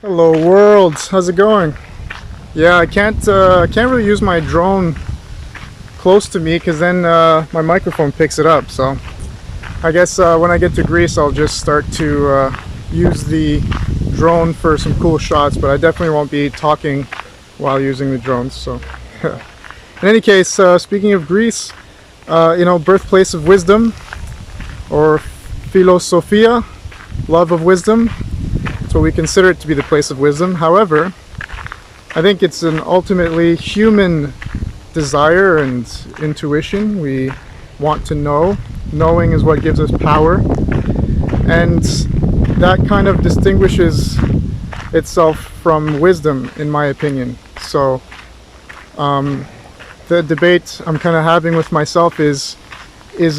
Hello world, how's it going? Yeah, I can't really use my drone close to me because then my microphone picks it up. So I guess when I get to Greece, I'll just start to use the drone for some cool shots. But I definitely won't be talking while using the drones. So in any case, speaking of Greece, birthplace of wisdom, or philosophia, love of wisdom. So we consider it to be the place of wisdom. However, I think it's an ultimately human desire and intuition. We want to know. Knowing is what gives us power. And that kind of distinguishes itself from wisdom, in my opinion. So the debate I'm kind of having with myself is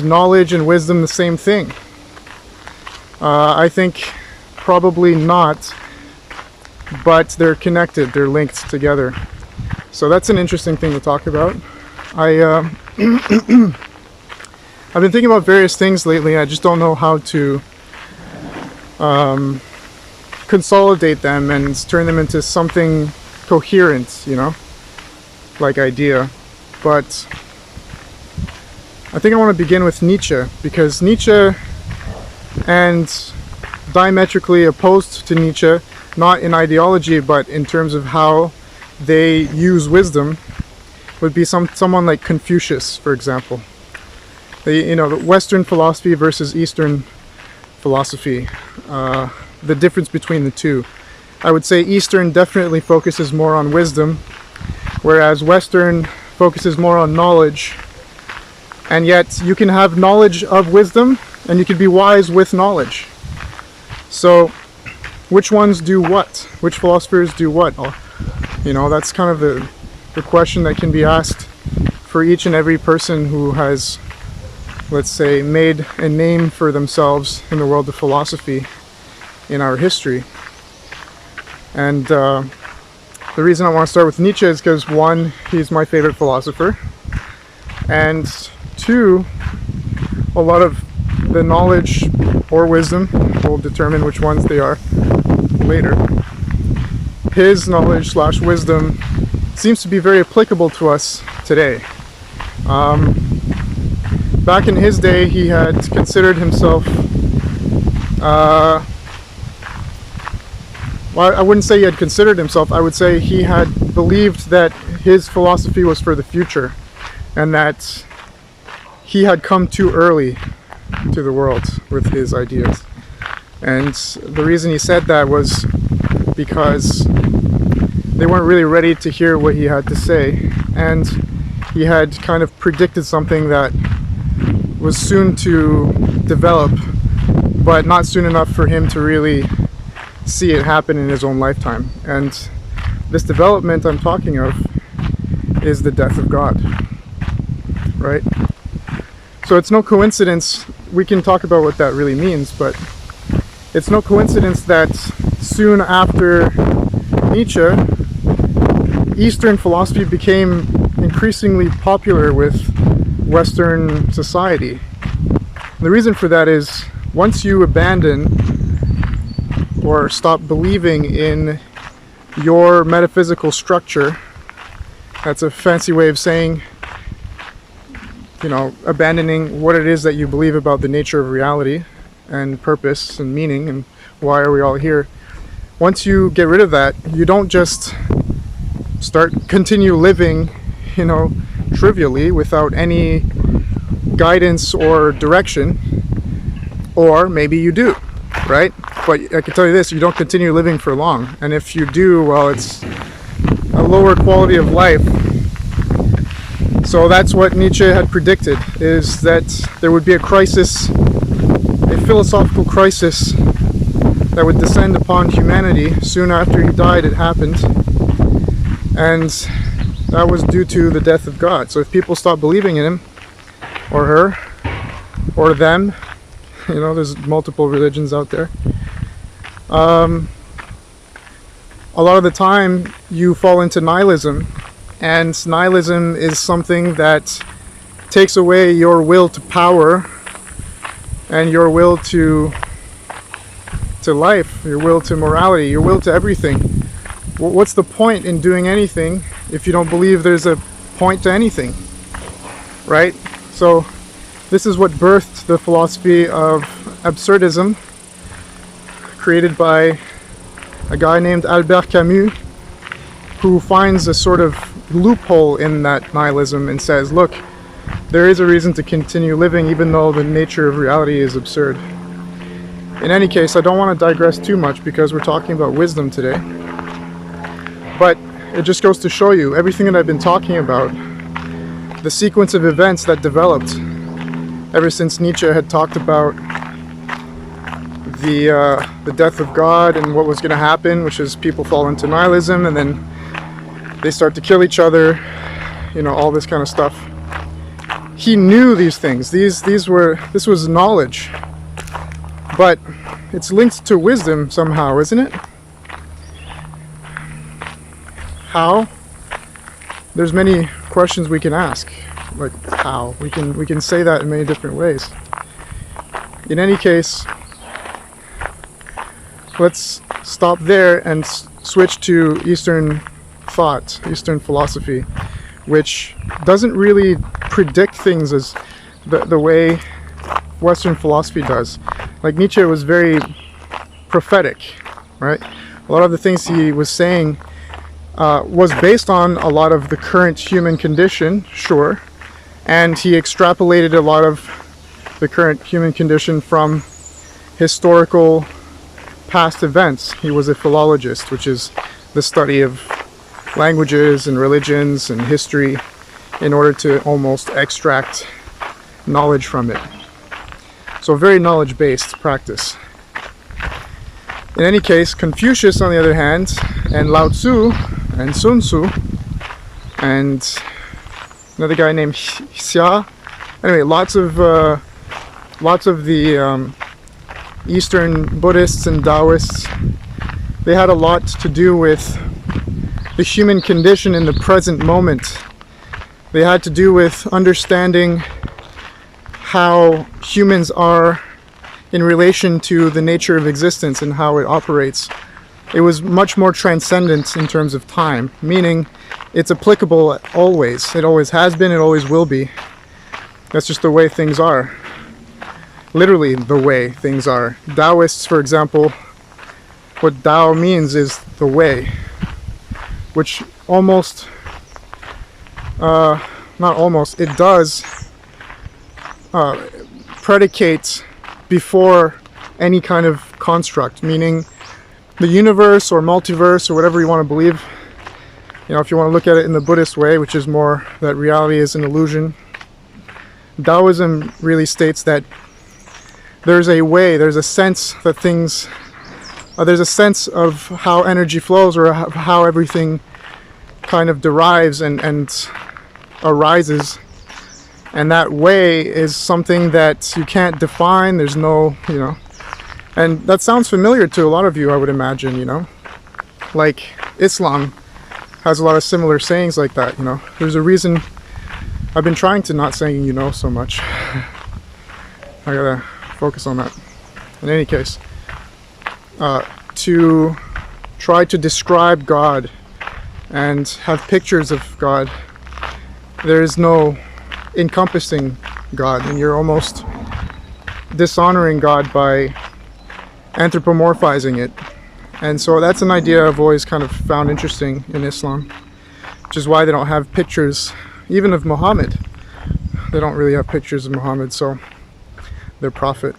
knowledge and wisdom the same thing? I think probably not, but they're connected, they're linked together. So that's an interesting thing to talk about. I've been thinking about various things lately. I just don't know how to consolidate them and turn them into something coherent, like idea. But I think I want to begin with Nietzsche, because Nietzsche, and diametrically opposed to Nietzsche, not in ideology but in terms of how they use wisdom, would be someone like Confucius, for example. The Western philosophy versus Eastern philosophy, the difference between the two. I would say Eastern definitely focuses more on wisdom, whereas Western focuses more on knowledge. And yet you can have knowledge of wisdom and you can be wise with knowledge. So which ones do what? Which philosophers do what? That's kind of the question that can be asked for each and every person who has, let's say, made a name for themselves in the world of philosophy in our history. And the reason I want to start with Nietzsche is because, one, he's my favorite philosopher, and two, a lot of the knowledge or wisdom, will determine which ones they are later. His knowledge / wisdom seems to be very applicable to us today. Back in his day, he had considered himself, well, I wouldn't say he had considered himself, I would say he had believed that his philosophy was for the future, and that he had come too early to the world with his ideas. And the reason he said that was because they weren't really ready to hear what he had to say, and he had kind of predicted something that was soon to develop, but not soon enough for him to really see it happen in his own lifetime. And this development I'm talking of is the death of God, right? So it's no coincidence, we can talk about what that really means, but it's no coincidence that soon after Nietzsche, Eastern philosophy became increasingly popular with Western society. The reason for that is, once you abandon or stop believing in your metaphysical structure, that's a fancy way of saying, abandoning what it is that you believe about the nature of reality and purpose and meaning and why are we all here. Once you get rid of that, you don't just continue living, trivially without any guidance or direction, or maybe you do, right? But I can tell you this, you don't continue living for long, and if you do, well, it's a lower quality of life. So that's what Nietzsche had predicted, is that there would be a crisis, a philosophical crisis that would descend upon humanity. Soon after he died, it happened, and that was due to the death of God. So if people stop believing in him, or her, or them, there's multiple religions out there, a lot of the time you fall into nihilism, and nihilism is something that takes away your will to power and your will to to life, your will to morality, your will to everything. What's the point in doing anything if you don't believe there's a point to anything, right? So this is what birthed the philosophy of absurdism, created by a guy named Albert Camus, who finds a sort of loophole in that nihilism and says, look, there is a reason to continue living even though the nature of reality is absurd. In any case, I don't want to digress too much because we're talking about wisdom today. But it just goes to show you everything that I've been talking about, the sequence of events that developed ever since Nietzsche had talked about the death of God and what was going to happen, which is people fall into nihilism and then they start to kill each other, all this kind of stuff. He knew these things. This was knowledge. But it's linked to wisdom somehow, isn't it? How? There's many questions we can ask. Like how? We can say that in many different ways. In any case, let's stop there and switch to Eastern thought, Eastern philosophy, which doesn't really predict things as the way Western philosophy does. Like Nietzsche was very prophetic, right? A lot of the things he was saying was based on a lot of the current human condition, sure, and he extrapolated a lot of the current human condition from historical past events. He was a philologist, which is the study of languages and religions and history in order to almost extract knowledge from it. So very knowledge-based practice. In any case, Confucius, on the other hand, and Lao Tzu, and Sun Tzu, and another guy named Xia. Anyway, lots of the Eastern Buddhists and Taoists, they had a lot to do with the human condition in the present moment. They had to do with understanding how humans are in relation to the nature of existence and how it operates. It was much more transcendent in terms of time, meaning it's applicable always. It always has been, it always will be. That's just the way things are. Literally the way things are. Taoists, for example, what Tao means is the way, which almost, not almost, it does predicate before any kind of construct, meaning the universe or multiverse or whatever you want to believe. If you want to look at it in the Buddhist way, which is more that reality is an illusion, Taoism really states that there's a way, there's a sense that things, there's a sense of how energy flows or how everything kind of derives and arises. And that way is something that you can't define. There's no, and that sounds familiar to a lot of you, I would imagine, like Islam has a lot of similar sayings like that, There's a reason I've been trying to not saying, so much. I gotta focus on that. In any case, to try to describe God and have pictures of God, there is no encompassing God, and you're almost dishonoring God by anthropomorphizing it. And so that's an idea I've always kind of found interesting in Islam, which is why they don't have pictures even of Muhammad. They don't really have pictures of Muhammad, so their prophet.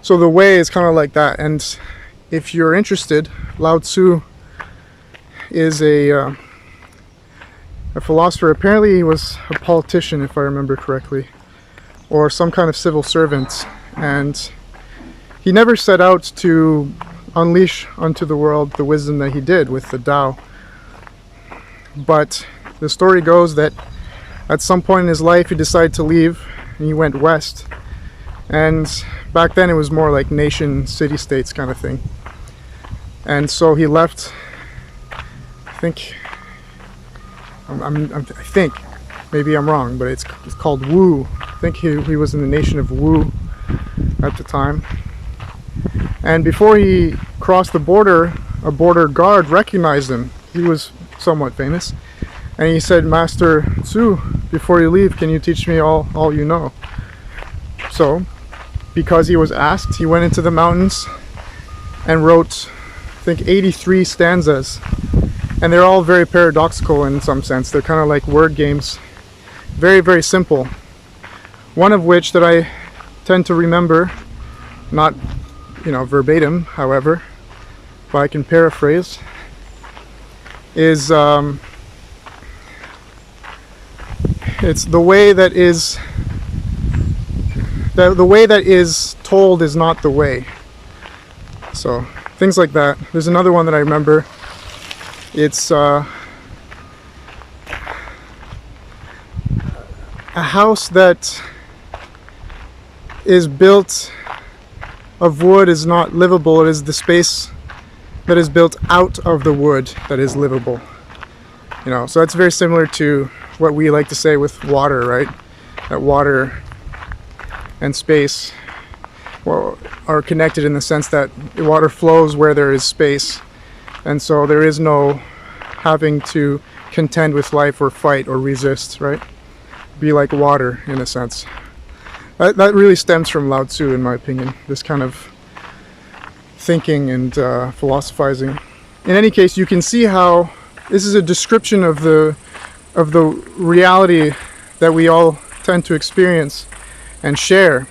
So the way is kind of like that. And if you're interested, Lao Tzu is a philosopher. Apparently he was a politician, if I remember correctly, or some kind of civil servant, and he never set out to unleash unto the world the wisdom that he did with the Tao. But the story goes that at some point in his life he decided to leave and he went west, and back then it was more like nation city-states kind of thing. And so he left, I think maybe I'm wrong, but it's called Wu. I think he was in the nation of Wu at the time. And before he crossed the border, a border guard recognized him. He was somewhat famous. And he said, "Master Tzu, before you leave, can you teach me all you know?" So, because he was asked, he went into the mountains and wrote, I think, 83 stanzas. And they're all very paradoxical in some sense. They're kind of like word games. Very, very simple. One of which that I tend to remember, not, verbatim, however, but I can paraphrase, is it's the way that is told is not the way. So things like that. There's another one that I remember. It's a house that is built of wood is not livable. It is the space that is built out of the wood that is livable. So that's very similar to what we like to say with water, right? That water and space are connected in the sense that water flows where there is space, and so there is no having to contend with life or fight or resist, right? Be like water in a sense. That really stems from Lao Tzu, in my opinion, this kind of thinking and philosophizing. In any case, you can see how this is a description of the reality that we all tend to experience and share.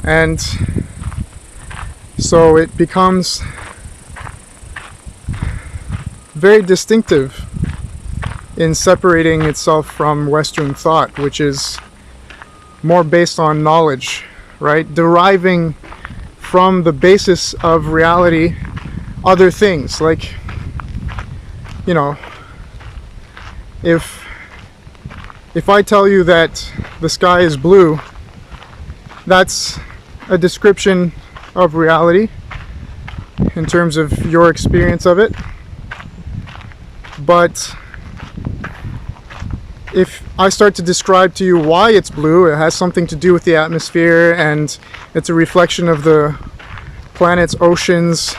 And so it becomes very distinctive in separating itself from Western thought, which is more based on knowledge, right? Deriving from the basis of reality other things, like, if I tell you that the sky is blue, that's a description of reality in terms of your experience of it. But if I start to describe to you why it's blue, it has something to do with the atmosphere, and it's a reflection of the planet's oceans,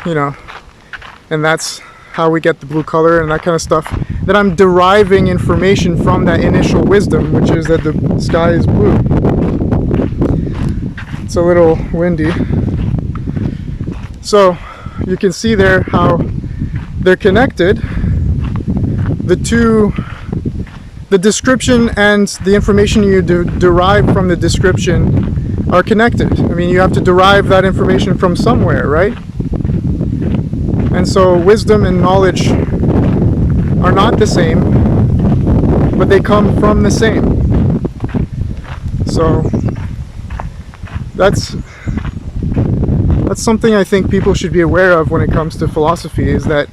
and that's how we get the blue color and that kind of stuff, that I'm deriving information from that initial wisdom, which is that the sky is blue. It's a little windy. So you can see there how they're connected. The description and the information you derive from the description are connected. I mean, you have to derive that information from somewhere, right? And so wisdom and knowledge are not the same, but they come from the same. So that's something I think people should be aware of when it comes to philosophy, is that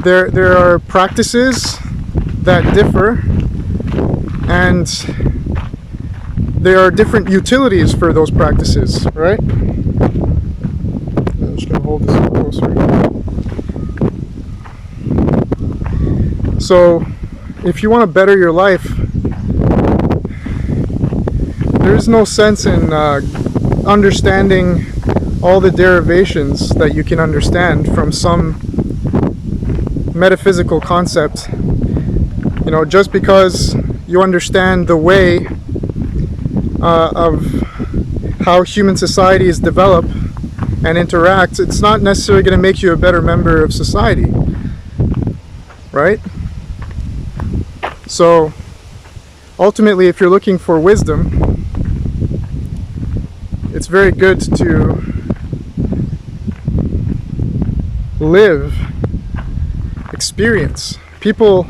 there are practices that differ, and there are different utilities for those practices, right? I'm just going to hold this a little closer. So, if you want to better your life, there's no sense in understanding all the derivations that you can understand from some metaphysical concept. Just because you understand the way of how human societies develop and interact, it's not necessarily going to make you a better member of society, right? So ultimately, if you're looking for wisdom, it's very good to live, experience. People,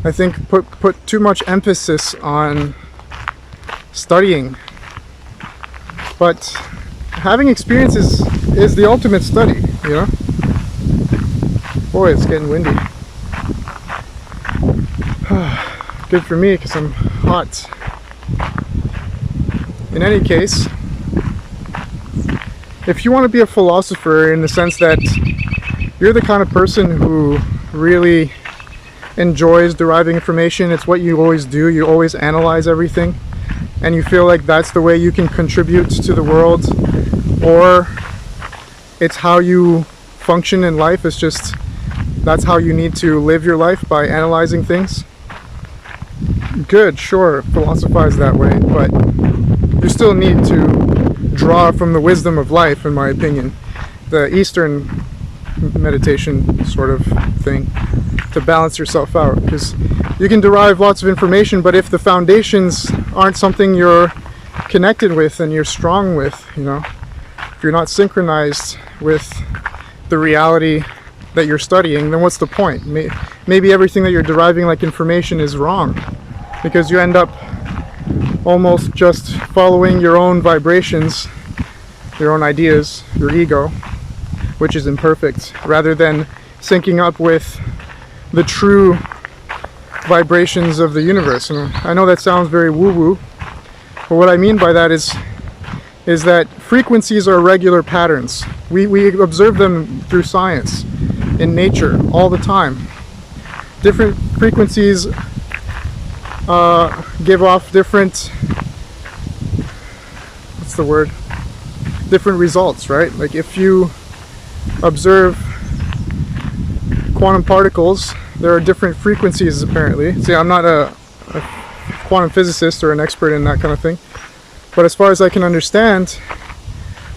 I think, put too much emphasis on studying, but having experience is the ultimate study, Boy, it's getting windy. Good for me, because I'm hot. In any case, if you want to be a philosopher, in the sense that you're the kind of person who really enjoys deriving information, it's what you always do, you always analyze everything, and you feel like that's the way you can contribute to the world, or it's how you function in life, it's just that's how you need to live your life, by analyzing things, good, sure, philosophize that way, but you still need to draw from the wisdom of life, in my opinion, the Eastern meditation sort of thing, to balance yourself out, because you can derive lots of information, but if the foundations aren't something you're connected with and you're strong with, if you're not synchronized with the reality that you're studying, then what's the point? Maybe everything that you're deriving like information is wrong, because you end up almost just following your own vibrations, your own ideas, your ego, which is imperfect, rather than syncing up with the true vibrations of the universe. And I know that sounds very woo-woo, but what I mean by that is that frequencies are regular patterns. We observe them through science, in nature, all the time. Different frequencies give off different, different results, right? Like if you observe quantum particles, there are different frequencies apparently. See, I'm not a quantum physicist or an expert in that kind of thing, but as far as I can understand,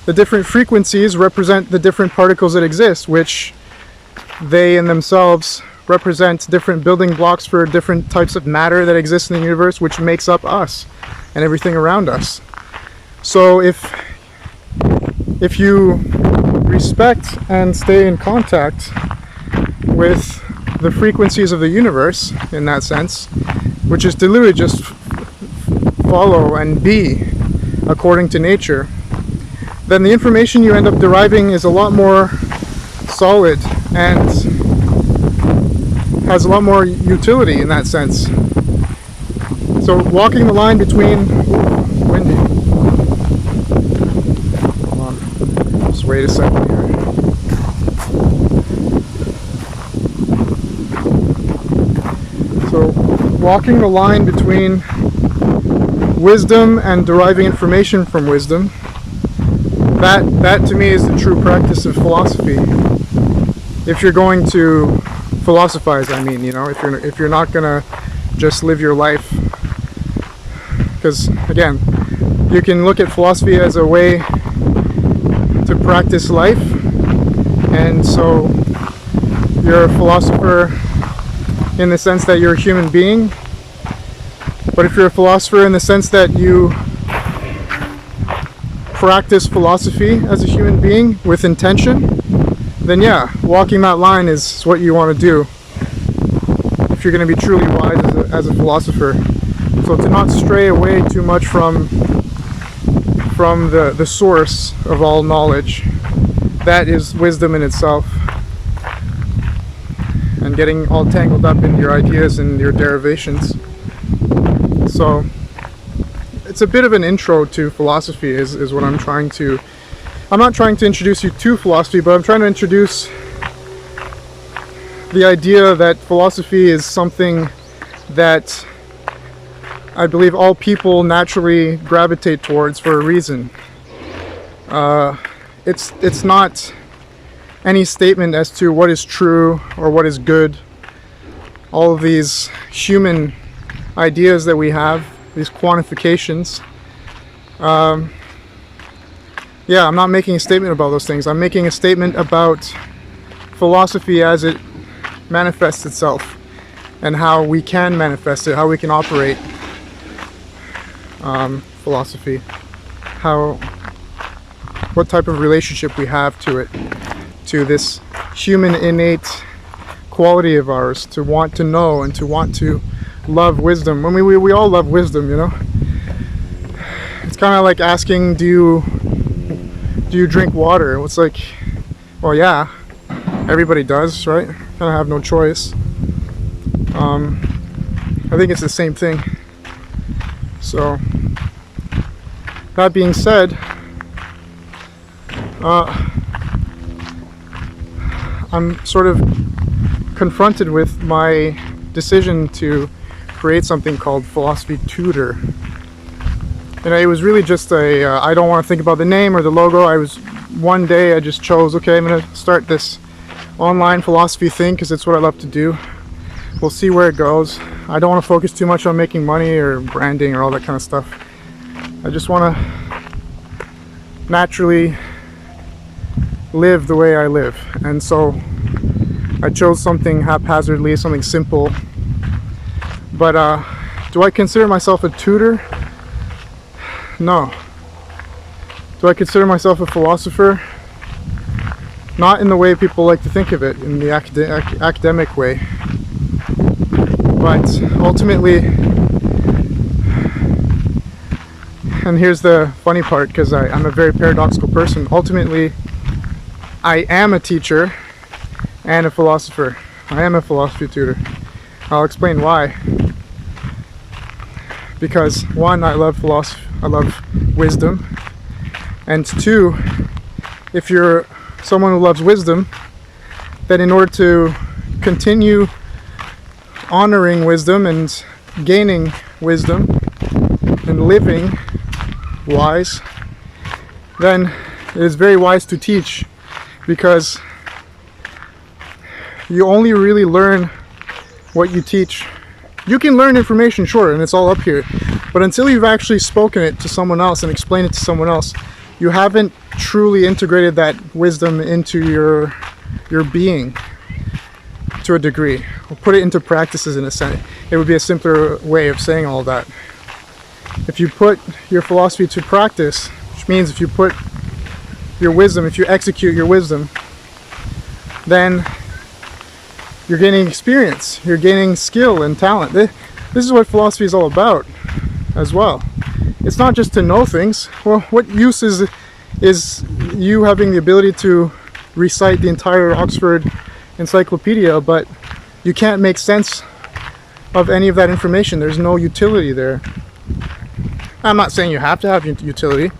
the different frequencies represent the different particles that exist, which they in themselves represent different building blocks for different types of matter that exist in the universe, which makes up us and everything around us. So if you respect and stay in contact with the frequencies of the universe, in that sense, which is to literally just follow and be according to nature, then the information you end up deriving is a lot more solid and has a lot more utility in that sense. So walking the line between windy. Hold on. Just wait a second here. So walking the line between wisdom and deriving information from wisdom, that to me is the true practice of philosophy. If you're going to philosophize, I mean, if you're not gonna just live your life, because again, you can look at philosophy as a way to practice life, and so you're a philosopher in the sense that you're a human being. But if you're a philosopher in the sense that you practice philosophy as a human being with intention, then yeah, walking that line is what you want to do if you're going to be truly wise as a philosopher. So to not stray away too much from the source of all knowledge, that is wisdom in itself, and getting all tangled up in your ideas and your derivations. So it's a bit of an intro to philosophy is what I'm trying to. I'm not trying to introduce you to philosophy, but I'm trying to introduce the idea that philosophy is something that I believe all people naturally gravitate towards for a reason. It's not any statement as to what is true or what is good. All of these human ideas that we have, these quantifications. Yeah, I'm not making a statement about those things. I'm making a statement about philosophy as it manifests itself, and how we can manifest it, how we can operate philosophy, what type of relationship we have to it, to this human innate quality of ours, to want to know and to want to love wisdom. I mean, we all love wisdom, It's kind of like asking, do you drink water? It's like, well, yeah, everybody does, right? Kind of have no choice. I think it's the same thing. So, that being said, I'm sort of confronted with my decision to create something called Philosophy Tutor. And it was really just I don't want to think about the name or the logo. One day I just chose, okay, I'm going to start this online philosophy thing because it's what I love to do. We'll see where it goes. I don't want to focus too much on making money or branding or all that kind of stuff. I just want to naturally live the way I live. And so I chose something haphazardly, something simple. But do I consider myself a tutor? No. Do I consider myself a philosopher? Not in the way people like to think of it, in the academic way. But ultimately, and here's the funny part, because I'm a very paradoxical person, ultimately I am a teacher and a philosopher. I am a philosophy tutor. I'll explain why. Because one, I love philosophy, I love wisdom, and two, if you're someone who loves wisdom, then in order to continue honoring wisdom and gaining wisdom and living wise, then it is very wise to teach, because you only really learn what you teach. You can learn information, sure, and it's all up here, but until you've actually spoken it to someone else and explained it to someone else, you haven't truly integrated that wisdom into your being to a degree, or put it into practices in a sense. It would be a simpler way of saying all that. If you put your philosophy to practice, which means if you put your wisdom, if you execute your wisdom, then you're gaining experience, you're gaining skill and talent. This is what philosophy is all about as well. It's not just to know things. Well, what use is you having the ability to recite the entire Oxford encyclopedia, but you can't make sense of any of that information? There's no utility there. I'm not saying you have to have utility,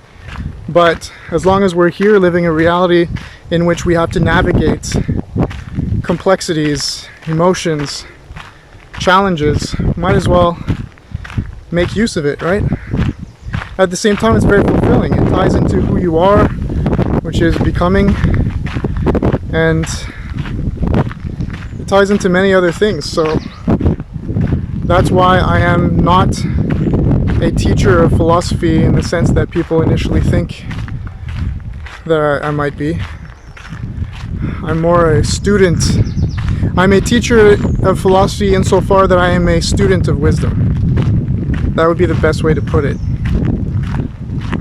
but as long as we're here living a reality in which we have to navigate complexities, emotions, challenges, might as well make use of it, right? At the same time, it's very fulfilling. It ties into who you are, which is becoming, and it ties into many other things. So that's why I am not a teacher of philosophy in the sense that people initially think that I might be. I'm more a student. I'm a teacher of philosophy insofar that I am a student of wisdom. That would be the best way to put it.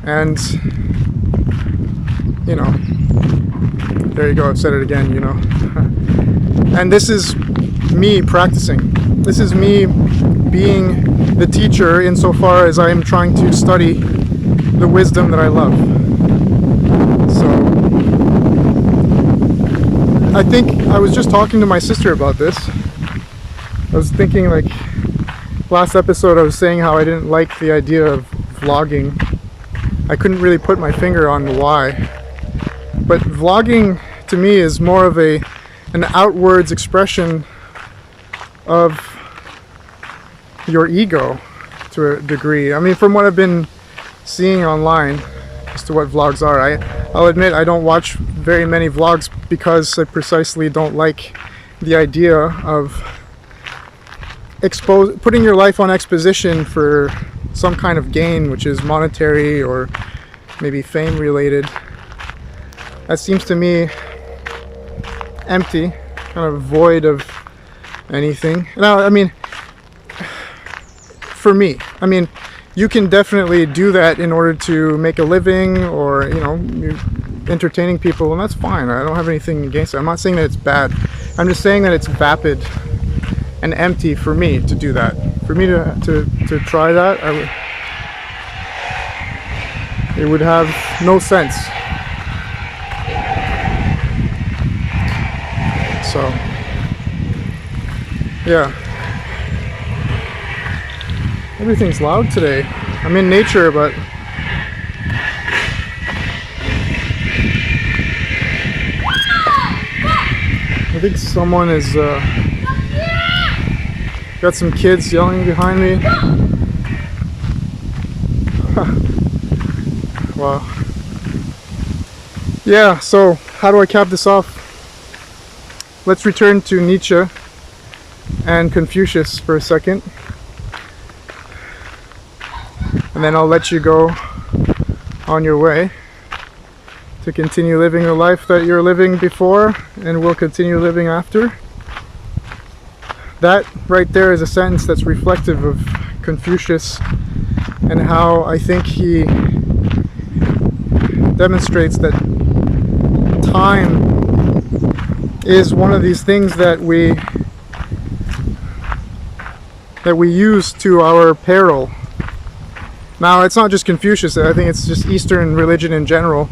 And, you know, there you go, I've said it again, you know. And this is me practicing. This is me being the teacher insofar as I am trying to study the wisdom that I love. So, I think I was just talking to my sister about this. I was thinking, like, last episode I was saying how I didn't like the idea of vlogging. I couldn't really put my finger on why. But vlogging to me is more of an outwards expression of your ego to a degree. I mean, from what I've been seeing online as to what vlogs are, I'll admit I don't watch very many vlogs because I precisely don't like the idea of putting your life on exposition for some kind of gain, which is monetary or maybe fame related. That seems to me empty, kind of void of anything. Now, I mean, for me, I mean, you can definitely do that in order to make a living, or, you know, you're entertaining people, and that's fine. I don't have anything against it. I'm not saying that it's bad. I'm just saying that it's vapid and empty for me to do that. For me to try that, it would have no sense. So, yeah. Everything's loud today. I'm in nature, but I think someone is got some kids yelling behind me. Wow. Yeah, so how do I cap this off? Let's return to Nietzsche and Confucius for a second. And then I'll let you go on your way to continue living the life that you're living before and will continue living after. That right there is a sentence that's reflective of Confucius and how I think he demonstrates that time is one of these things that we use to our peril. Now, it's not just Confucius, I think it's just Eastern religion in general.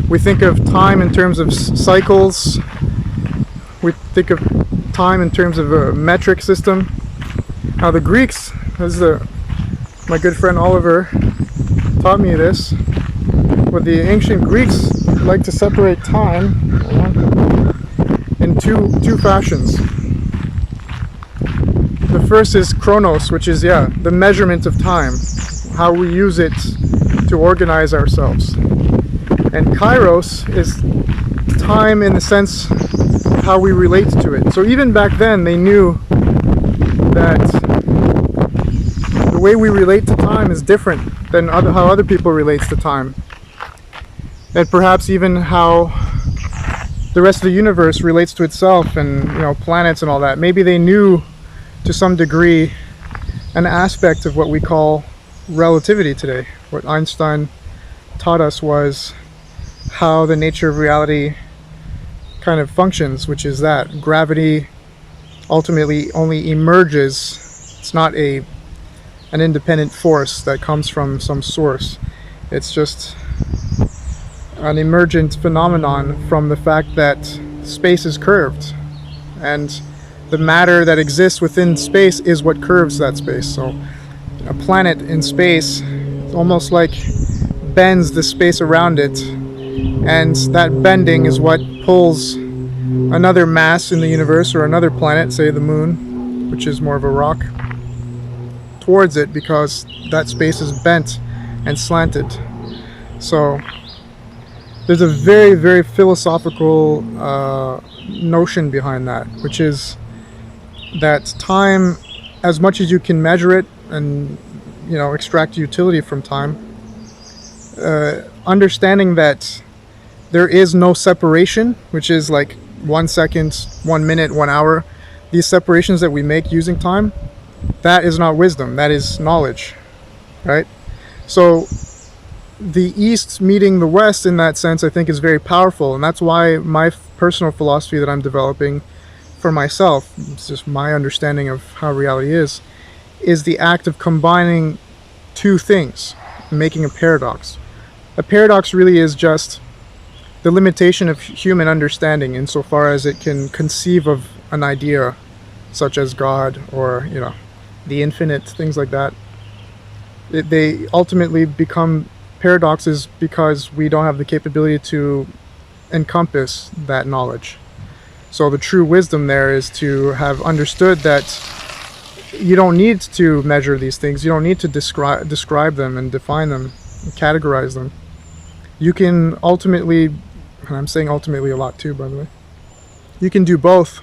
We think of time in terms of cycles. We think of time in terms of a metric system. Now, the Greeks, my good friend Oliver taught me this, but the ancient Greeks like to separate time in two fashions. The first is chronos, which is the measurement of time, how we use it to organize ourselves. And kairos is time in the sense of how we relate to it. So even back then they knew that the way we relate to time is different than how other people relate to time. And perhaps even how the rest of the universe relates to itself, and planets and all that. Maybe they knew to some degree an aspect of what we call relativity today. What Einstein taught us was how the nature of reality kind of functions, which is that gravity ultimately only emerges. It's not an independent force that comes from some source. It's just an emergent phenomenon from the fact that space is curved, and the matter that exists within space is what curves that space. So a planet in space almost like bends the space around it, and that bending is what pulls another mass in the universe or another planet, say the moon, which is more of a rock, towards it, because that space is bent and slanted. So there's a very, very philosophical notion behind that, which is that time, as much as you can measure it and extract utility from time, understanding that there is no separation, which is like 1 second, 1 minute, 1 hour, these separations that we make using time, that is not wisdom, that is knowledge, right? So the East meeting the West in that sense, I think, is very powerful, and that's why my personal philosophy that I'm developing for myself, it's just my understanding of how reality is the act of combining two things, making a paradox. A paradox really is just the limitation of human understanding insofar as it can conceive of an idea such as God or the infinite, things like that. They ultimately become paradoxes because we don't have the capability to encompass that knowledge. So the true wisdom there is to have understood that you don't need to measure these things. You don't need to describe them and define them and categorize them. You can ultimately, and I'm saying ultimately a lot too, by the way, you can do both.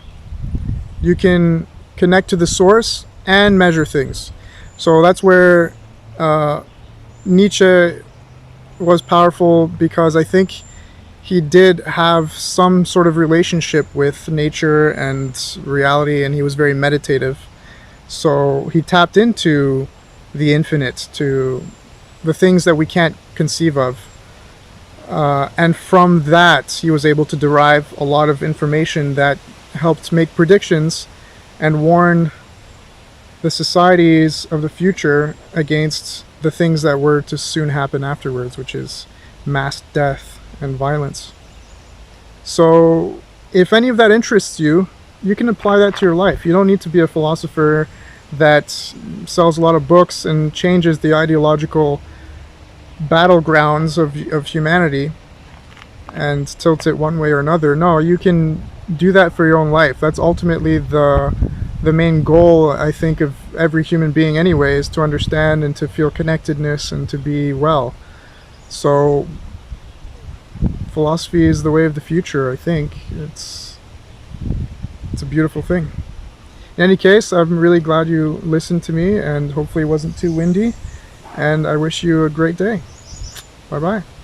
You can connect to the source and measure things. So that's where Nietzsche was powerful, because I think he did have some sort of relationship with nature and reality, and he was very meditative. So he tapped into the infinite, to the things that we can't conceive of. And from that, he was able to derive a lot of information that helped make predictions and warn the societies of the future against the things that were to soon happen afterwards, which is mass death and violence. So if any of that interests you, you can apply that to your life. You don't need to be a philosopher that sells a lot of books and changes the ideological battlegrounds of humanity and tilts it one way or another. No, you can do that for your own life. That's ultimately the the main goal, I think, of every human being anyway, is to understand and to feel connectedness and to be well. So philosophy is the way of the future, I think. It's a beautiful thing. In any case, I'm really glad you listened to me, and hopefully it wasn't too windy, and I wish you a great day. Bye bye.